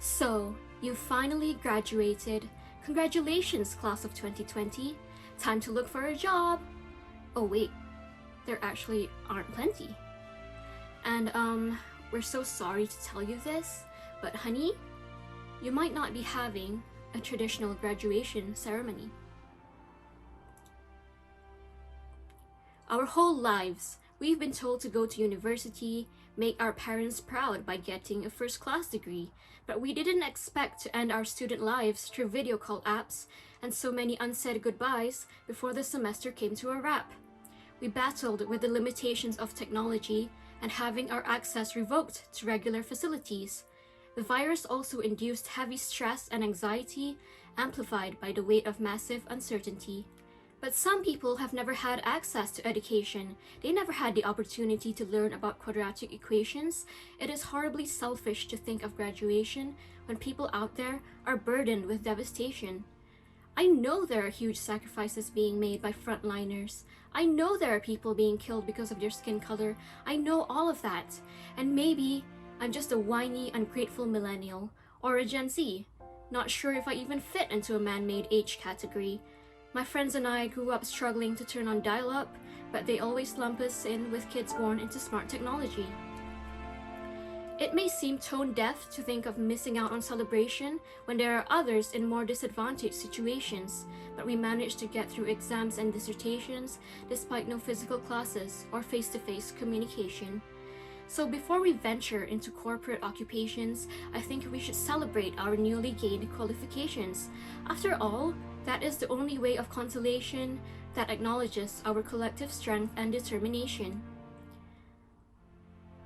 So, you finally graduated. Congratulations, class of 2020. Time to look for a job. Oh wait, there actually aren't plenty. And we're so sorry to tell you this, but honey, you might not be having a traditional graduation ceremony. Our whole lives, we've been told to go to university, make our parents proud by getting a first-class degree, but we didn't expect to end our student lives through video call apps and so many unsaid goodbyes before the semester came to a wrap. We battled with the limitations of technology and having our access revoked to regular facilities. The virus also induced heavy stress and anxiety, amplified by the weight of massive uncertainty. But some people have never had access to education. They never had the opportunity to learn about quadratic equations. It is horribly selfish to think of graduation when people out there are burdened with devastation. I know there are huge sacrifices being made by frontliners. I know there are people being killed because of their skin color. I know all of that. And maybe I'm just a whiny, ungrateful millennial or a Gen Z. Not sure if I even fit into a man-made age category. My friends and I grew up struggling to turn on dial-up, but they always lump us in with kids born into smart technology. It may seem tone-deaf to think of missing out on celebration when there are others in more disadvantaged situations, but we managed to get through exams and dissertations despite no physical classes or face-to-face communication. So before we venture into corporate occupations, I think we should celebrate our newly gained qualifications. After all, that is the only way of consolation that acknowledges our collective strength and determination.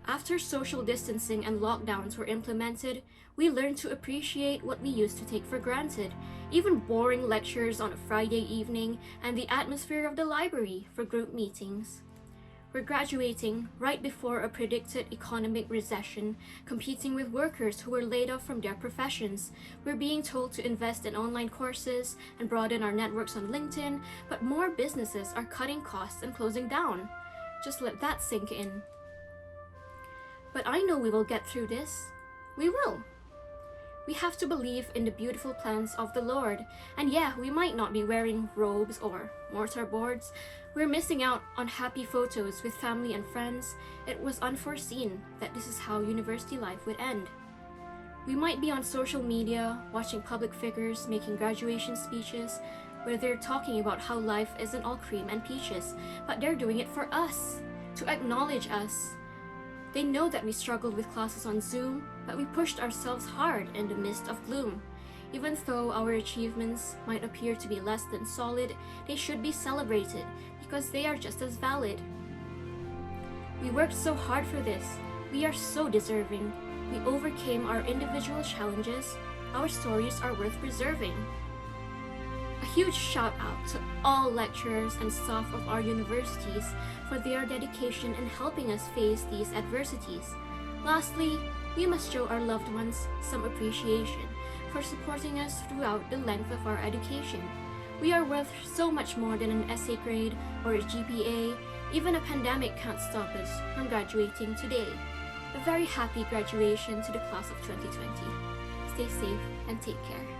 After social distancing and lockdowns were implemented, we learned to appreciate what we used to take for granted, even boring lectures on a Friday evening and the atmosphere of the library for group meetings. We're graduating right before a predicted economic recession, competing with workers who were laid off from their professions. We're being told to invest in online courses and broaden our networks on LinkedIn, but more businesses are cutting costs and closing down. Just let that sink in. But I know we will get through this. We will. We have to believe in the beautiful plans of the Lord. And yeah, we might not be wearing robes or mortarboards. We're missing out on happy photos with family and friends. It was unforeseen that this is how university life would end. We might be on social media, watching public figures making graduation speeches, where they're talking about how life isn't all cream and peaches, but they're doing it for us, to acknowledge us. They know that we struggled with classes on Zoom, but we pushed ourselves hard in the midst of gloom. Even though our achievements might appear to be less than solid, they should be celebrated because they are just as valid. We worked so hard for this. We are so deserving. We overcame our individual challenges. Our stories are worth preserving. A huge shout out to all lecturers and staff of our universities for their dedication in helping us face these adversities. Lastly, we must show our loved ones some appreciation for supporting us throughout the length of our education. We are worth so much more than an essay grade or a GPA. Even a pandemic can't stop us from graduating today. A very happy graduation to the class of 2020. Stay safe and take care.